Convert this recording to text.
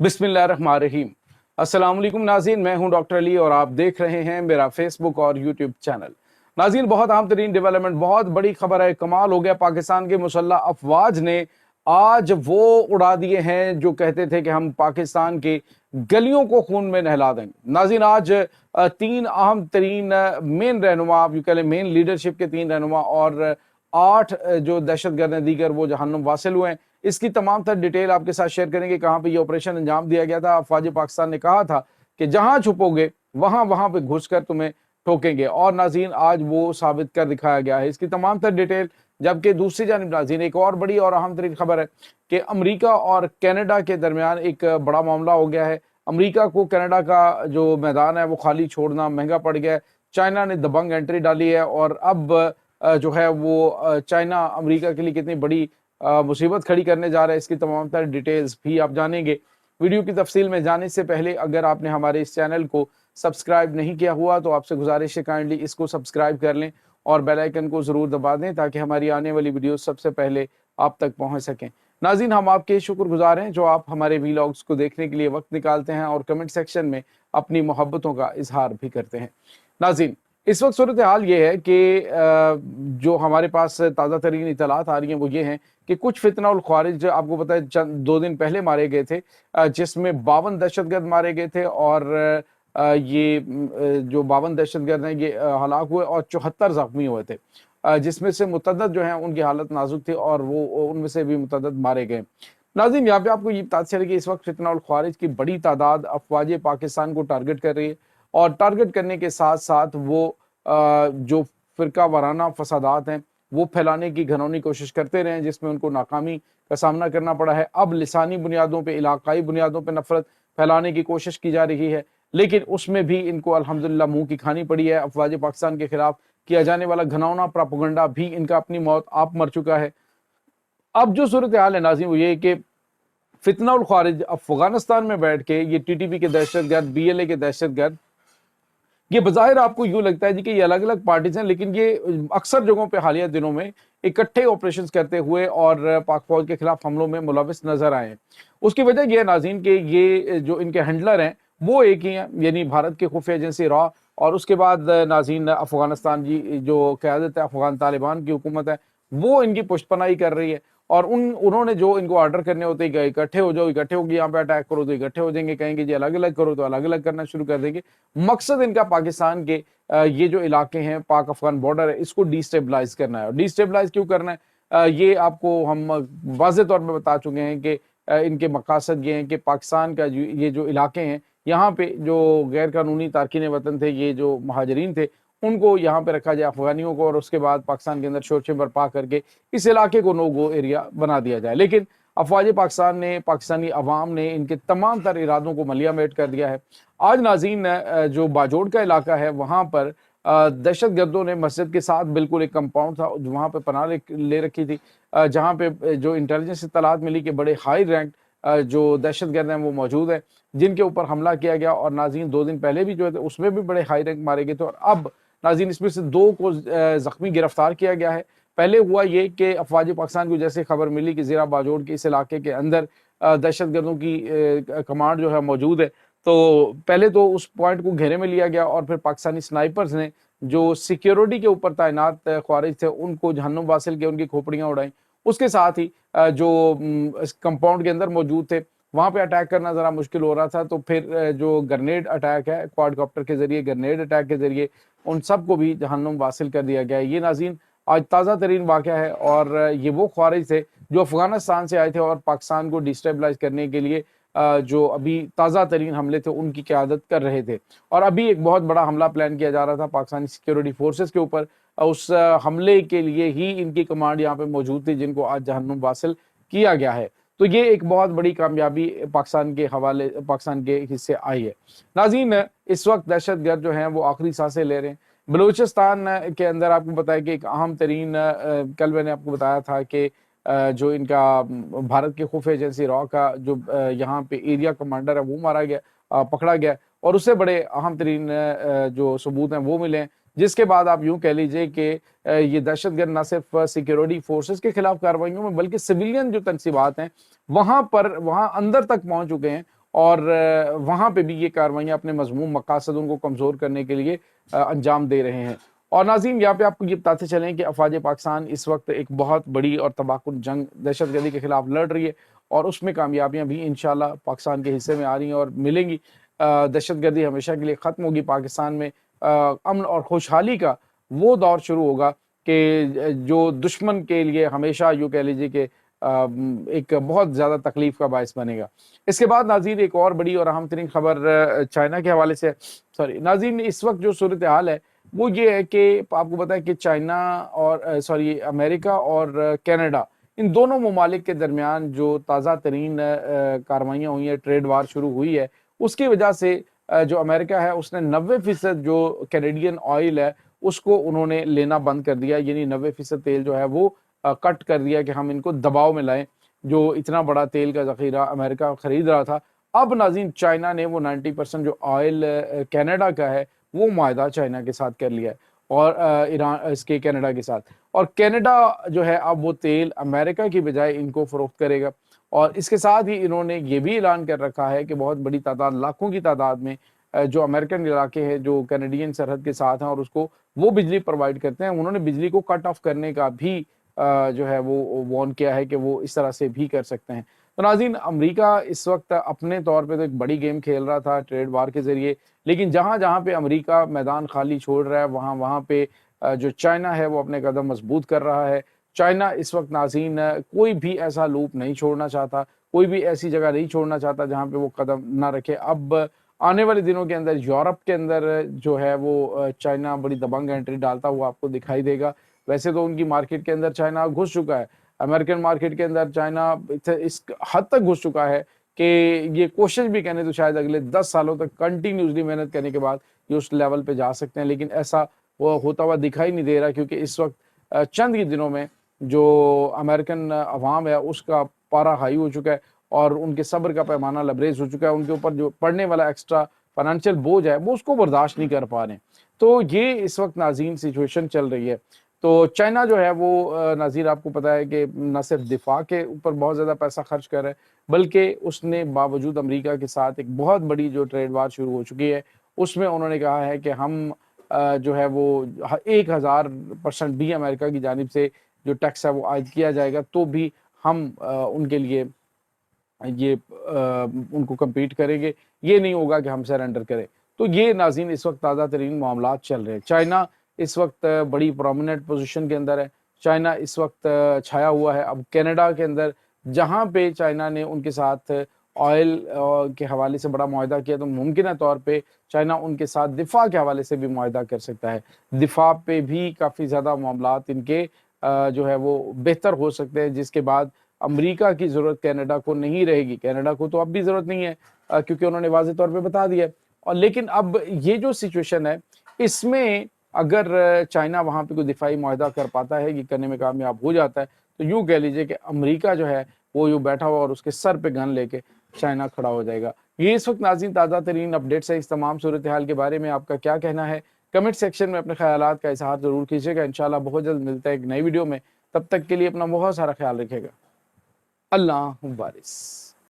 बिस्मिल्लाहिर्रहमानिर्रहीम। अस्सलाम वालेकुम नाज़रीन, मैं हूं डॉक्टर अली और आप देख रहे हैं मेरा फेसबुक और यूट्यूब चैनल। नाज़रीन, बहुत अहम तरीन डेवलपमेंट, बहुत बड़ी खबर है। कमाल हो गया, पाकिस्तान के मुसल्लह अफवाज ने आज वो उड़ा दिए हैं जो कहते थे कि हम पाकिस्तान की गलियों को खून में नहला देंगे। नाज़रीन, आज तीन अहम तरीन मेन रहनुमा, आप यूँ कह लें मेन लीडरशिप के तीन रहनुमा और 8 जो दहशतगर्द हैं दीगर वो जहन्नुम वासिल हुए हैं। इसकी तमाम तर डिटेल आपके साथ शेयर करेंगे, कहाँ पे ये ऑपरेशन अंजाम दिया गया था। अफवाज पाकिस्तान ने कहा था कि जहां छुपोगे वहां वहां पे घुसकर तुम्हें ठोकेंगे, और नाज़रीन आज वो साबित कर दिखाया गया है। इसकी तमाम तर डिटेल, जबकि दूसरी जानिब नाज़रीन एक और बड़ी और अहम तरीन खबर है कि अमरीका और कनाडा के दरमियान एक बड़ा मामला हो गया है। अमरीका को कनाडा का जो मैदान है वो खाली छोड़ना महंगा पड़ गया है। चाइना ने दबंग एंट्री डाली है और अब जो है वो चाइना अमरीका के लिए कितनी बड़ी मुसीबत खड़ी करने जा रहा है, इसकी तमाम तर डिटेल्स भी आप जानेंगे। वीडियो की तफसील में जाने से पहले अगर आपने हमारे इस चैनल को सब्सक्राइब नहीं किया हुआ तो आपसे गुजारिश है काइंडली इसको सब्सक्राइब कर लें और बेल आइकन को ज़रूर दबा दें ताकि हमारी आने वाली वीडियो सबसे पहले आप तक पहुंच सकें। नाज़रीन, हम आपके शुक्रगुजार हैं जो आप हमारे वीलॉग्स को देखने के लिए वक्त निकालते हैं और कमेंट सेक्शन में अपनी मोहब्बतों का इजहार भी करते हैं। नाज़रीन, इस वक्त सूरत हाल ये है कि जो हमारे पास ताज़ा तरीन इतलात आ रही हैं वो ये हैं कि कुछ फितना उल ख्वारिज, आपको पता है चंद 2 दिन पहले मारे गए थे, जिसमें 52 दहशतगर्द मारे गए थे और ये जो 52 दहशतगर्द हैं ये हलाक हुए और 74 जख्मी हुए थे, जिसमें से मुतअद्दिद जो हैं उनकी हालत नाजुक थी और वो उनमें से भी मुतअद्दिद मारे गए। नाज़रीन, यहाँ पे आपको ये पता चले कि इस वक्त फितना उल ख्वारिज की बड़ी तादाद अफवाज पाकिस्तान को टारगेट कर रही है और टारगेट करने के साथ साथ वो जो फिरका वाराना फसादात हैं वो फैलाने की घनौनी कोशिश करते रहे, जिसमें उनको नाकामी का सामना करना पड़ा है। अब लिसानी बुनियादों पे, इलाकाई बुनियादों पे नफरत फैलाने की कोशिश की जा रही है, लेकिन उसमें भी इनको अल्हम्दुलिल्लाह मुंह की खानी पड़ी है। अफवाज पाकिस्तान के खिलाफ किया जाने वाला घनौना प्रोपेगेंडा भी इनका अपनी मौत आप मर चुका है। अब जो सूरत हाल है नाज़रीन वो ये कि फितना उल ख्वारिज अफगानिस्तान में बैठ के ये टीटीपी के दहशतगर्द, बीएलए के दहशतगर्द, ये बज़ाहिर आपको यूँ लगता है जी कि ये अलग अलग पार्टीज हैं, लेकिन ये अक्सर जगहों पे हालिया दिनों में इकट्ठे ऑपरेशंस करते हुए और पाक फौज के खिलाफ हमलों में मुलविस नजर आए हैं। उसकी वजह यह है नाज़रीन कि ये जो इनके हैंडलर हैं वो एक ही हैं, यानी भारत की खुफिया एजेंसी रॉ, और उसके बाद नाज़रीन अफगानिस्तान की जो क़यादत है, अफगान तालिबान की हुकूमत है, वो इनकी पुष्टपनाही कर रही है और उन्होंने जो इनको ऑर्डर करने होते हैं, इकट्ठे हो जाओ, इकट्ठे होगी यहाँ पे अटैक करो तो इकट्ठे हो जाएंगे, कहेंगे जी अलग अलग करो तो अलग अलग करना शुरू कर देंगे। मकसद इनका पाकिस्तान के ये जो इलाके हैं, पाक अफगान बॉर्डर है, इसको डिस्टेबलाइज करना है। और डिस्टेबलाइज क्यों करना है ये आपको हम वाज़ेह तौर पर बता चुके हैं कि इनके मकासद ये हैं कि पाकिस्तान का ये जो इलाके हैं, यहाँ पे जो गैर कानूनी तारकीन वतन थे, ये जो महाजरीन थे, उनको यहाँ पे रखा जाए, अफगानियों को, और उसके बाद पाकिस्तान के अंदर शोरशे बर्पा करके इस इलाके को नो गो एरिया बना दिया जाए। लेकिन अफवाज पाकिस्तान ने, पाकिस्तानी अवाम ने इनके तमाम तर इरादों को मलियामेट कर दिया है। आज नाज़रीन जो बाजोड़ का इलाका है वहाँ पर दहशत गर्दों ने मस्जिद के साथ बिल्कुल एक कंपाउंड था वहाँ पे पनाह ले रखी थी, जहाँ पे जो इंटेलिजेंस इत्तलात मिली कि बड़े हाई रैंक जो दहशत गर्द हैं वो मौजूद हैं जिनके ऊपर हमला किया गया। और नाज़रीन 2 दिन पहले भी जो है उसमें भी बड़े हाई रैंक मारे गए थे और अब नाज़रीन इसमें से 2 को ज़ख्मी गिरफ्तार किया गया है। पहले हुआ ये कि अफवाज पाकिस्तान को जैसे खबर मिली कि ज़ेरा बाजोड़ के इस इलाके के अंदर दहशत गर्दों की कमांड जो है मौजूद है, तो पहले तो उस पॉइंट को घेरे में लिया गया और फिर पाकिस्तानी स्नाइपर्स ने जो सिक्योरिटी के ऊपर तैनात ख्वारिज थे उनको जहन्नुम वासिल किया, उनकी खोपड़ियाँ उड़ाई। उसके साथ ही जो इस कंपाउंड के अंदर मौजूद थे वहाँ पे अटैक करना ज़रा मुश्किल हो रहा था, तो फिर जो ग्रेनेड अटैक है, क्वाडकॉप्टर के ज़रिए, ग्रेनेड अटैक के ज़रिए उन सब को भी जहन्नुम वासिल कर दिया गया है। ये नाज़रीन आज ताज़ा तरीन वाक़या है और ये वो ख्वारिज थे जो अफ़गानिस्तान से आए थे और पाकिस्तान को डिस्टेबलाइज करने के लिए जो अभी ताज़ा तरीन हमले थे उनकी क़यादत कर रहे थे। और अभी एक बहुत बड़ा हमला प्लान किया जा रहा था पाकिस्तानी सिक्योरिटी फोर्सेस के ऊपर, उस हमले के लिए ही इनकी कमांड यहाँ पे मौजूद थी जिनको आज जहन्नुम वासिल किया गया है। तो ये एक बहुत बड़ी कामयाबी पाकिस्तान के हवाले, पाकिस्तान के हिस्से आई है। नाज़रीन, इस वक्त दहशतगर्द जो हैं वो आखिरी सांसें ले रहे हैं। बलूचिस्तान के अंदर आपको बताया कि एक अहम तरीन, कल मैंने आपको बताया था कि जो इनका भारत की खुफिया एजेंसी रॉ का जो यहाँ पे एरिया कमांडर है वो मारा गया, पकड़ा गया, और उससे बड़े अहम तरीन जो सबूत हैं वो मिले हैं, जिसके बाद आप यूँ कह लीजिए कि ये दहशतगर्द न सिर्फ सिक्योरिटी फोर्सेस के खिलाफ कार्रवाइयों में बल्कि सिविलियन जो तनसीबात हैं वहाँ अंदर तक पहुँच चुके हैं اور وہاں پہ بھی یہ کارروائیاں اپنے مضموم مقاصد ان کو کمزور کرنے کے لیے انجام دے رہے ہیں۔ اور ناظرین یہاں پہ آپ کو یہ بتاتے چلیں کہ افواج پاکستان اس وقت ایک بہت بڑی اور تباہ کن جنگ دہشت گردی کے خلاف لڑ رہی ہے، اور اس میں کامیابیاں بھی انشاءاللہ پاکستان کے حصے میں آ رہی ہیں اور ملیں گی۔ دہشت گردی ہمیشہ کے لیے ختم ہوگی، پاکستان میں امن اور خوشحالی کا وہ دور شروع ہوگا کہ جو دشمن کے لیے ہمیشہ یوں کہہ لیجیے کہ ایک بہت زیادہ تکلیف کا باعث بنے گا۔ اس کے بعد ناظرین ایک اور بڑی اور اہم ترین خبر چائنا کے حوالے سے ناظرین اس وقت جو صورتحال ہے وہ یہ ہے کہ آپ کو پتا ہے کہ چائنا اور امریکہ اور کینیڈا، ان دونوں ممالک کے درمیان جو تازہ ترین کارروائیاں ہوئی ہیں، ٹریڈ وار شروع ہوئی ہے، اس کی وجہ سے جو امریکہ ہے اس نے 90% جو کینیڈین آئل ہے اس کو انہوں نے لینا بند کر دیا، یعنی 90% تیل جو ہے وہ کٹ کر دیا کہ ہم ان کو دباؤ میں لائیں۔ جو اتنا بڑا تیل کا ذخیرہ امریکہ خرید رہا تھا، اب ناظرین چائنا نے وہ 90% جو آئل کینیڈا کا ہے وہ معاہدہ چائنا کے ساتھ کر لیا ہے، اور ایران اس کے کینیڈا کے ساتھ، اور کینیڈا جو ہے اب وہ تیل امریکہ کی بجائے ان کو فروخت کرے گا۔ اور اس کے ساتھ ہی انہوں نے یہ بھی اعلان کر رکھا ہے کہ بہت بڑی تعداد، لاکھوں کی تعداد میں جو امریکن علاقے ہیں جو کینیڈین سرحد کے ساتھ ہیں اور اس کو وہ بجلی پرووائڈ کرتے ہیں، انہوں نے بجلی کو کٹ آف کرنے کا بھی جو ہے وہ وارن کیا ہے کہ وہ اس طرح سے بھی کر سکتے ہیں۔ تو ناظرین امریکہ اس وقت اپنے طور پہ تو ایک بڑی گیم کھیل رہا تھا ٹریڈ وار کے ذریعے، لیکن جہاں جہاں پہ امریکہ میدان خالی چھوڑ رہا ہے وہاں وہاں پہ جو چائنا ہے وہ اپنے قدم مضبوط کر رہا ہے۔ چائنا اس وقت ناظرین کوئی بھی ایسا لوپ نہیں چھوڑنا چاہتا، کوئی بھی ایسی جگہ نہیں چھوڑنا چاہتا جہاں پہ وہ قدم نہ رکھے۔ اب آنے والے دنوں کے اندر یورپ کے اندر جو ہے وہ چائنا بڑی دبنگ انٹری ڈالتا ہوا آپ کو دکھائی دے گا۔ ویسے تو ان کی مارکیٹ کے اندر چائنا گھس چکا ہے، امریکن مارکیٹ کے اندر چائنا اس حد تک گھس چکا ہے کہ یہ کوشش بھی کرنے تو شاید اگلے 10 سالوں تک کنٹینیوسلی محنت کرنے کے بعد یہ اس لیول پہ جا سکتے ہیں، لیکن ایسا وہ ہوتا ہوا دکھائی نہیں دے رہا، کیونکہ اس وقت چند ہی دنوں میں جو امریکن عوام ہے اس کا پارا ہائی ہو چکا ہے اور ان کے صبر کا پیمانہ لبریز ہو چکا ہے، ان کے اوپر جو پڑنے والا ایکسٹرا فائنینشیل بوجھ ہے وہ اس کو برداشت نہیں کر پا رہے ہیں۔ تو یہ اس وقت ناظرین سچویشن چل رہی ہے۔ تو چائنا جو ہے وہ ناظرین آپ کو پتا ہے کہ نہ صرف دفاع کے اوپر بہت زیادہ پیسہ خرچ کر رہا ہے، بلکہ اس نے باوجود امریکہ کے ساتھ ایک بہت بڑی جو ٹریڈ وار شروع ہو چکی ہے اس میں انہوں نے کہا ہے کہ ہم جو ہے وہ 1000% بھی امریکہ کی جانب سے جو ٹیکس ہے وہ عائد کیا جائے گا تو بھی ہم ان کے لیے یہ ان کو کمپیٹ کریں گے، یہ نہیں ہوگا کہ ہم سرنڈر کریں۔ تو یہ ناظرین اس وقت تازہ ترین معاملات چل رہے ہیں۔ چائنا اس وقت بڑی پرومیننٹ پوزیشن کے اندر ہے، چائنا اس وقت چھایا ہوا ہے۔ اب کینیڈا کے اندر جہاں پہ چائنا نے ان کے ساتھ آئل کے حوالے سے بڑا معاہدہ کیا تو ممکنہ طور پہ چائنا ان کے ساتھ دفاع کے حوالے سے بھی معاہدہ کر سکتا ہے، دفاع پہ بھی کافی زیادہ معاملات ان کے جو ہے وہ بہتر ہو سکتے ہیں، جس کے بعد امریکہ کی ضرورت کینیڈا کو نہیں رہے گی۔ کینیڈا کو تو اب بھی ضرورت نہیں ہے کیونکہ انہوں نے واضح طور پہ بتا دیا ہے، اور لیکن اب یہ جو سچویشن ہے اس میں اگر چائنا وہاں پہ کوئی دفاعی معاہدہ کر پاتا ہے، یہ کرنے میں کامیاب ہو جاتا ہے، تو یوں کہہ لیجئے کہ امریکہ جو ہے وہ یوں بیٹھا ہوا اور اس کے سر پہ گن لے کے چائنا کھڑا ہو جائے گا۔ یہ اس وقت ناظرین تازہ ترین اپڈیٹس ہے۔ اس تمام صورتحال کے بارے میں آپ کا کیا کہنا ہے؟ کمنٹ سیکشن میں اپنے خیالات کا اظہار ضرور کیجیے گا۔ انشاءاللہ بہت جلد ملتا ہے ایک نئی ویڈیو میں، تب تک کے لیے اپنا بہت سارا خیال رکھے گا۔ اللہ حافظ۔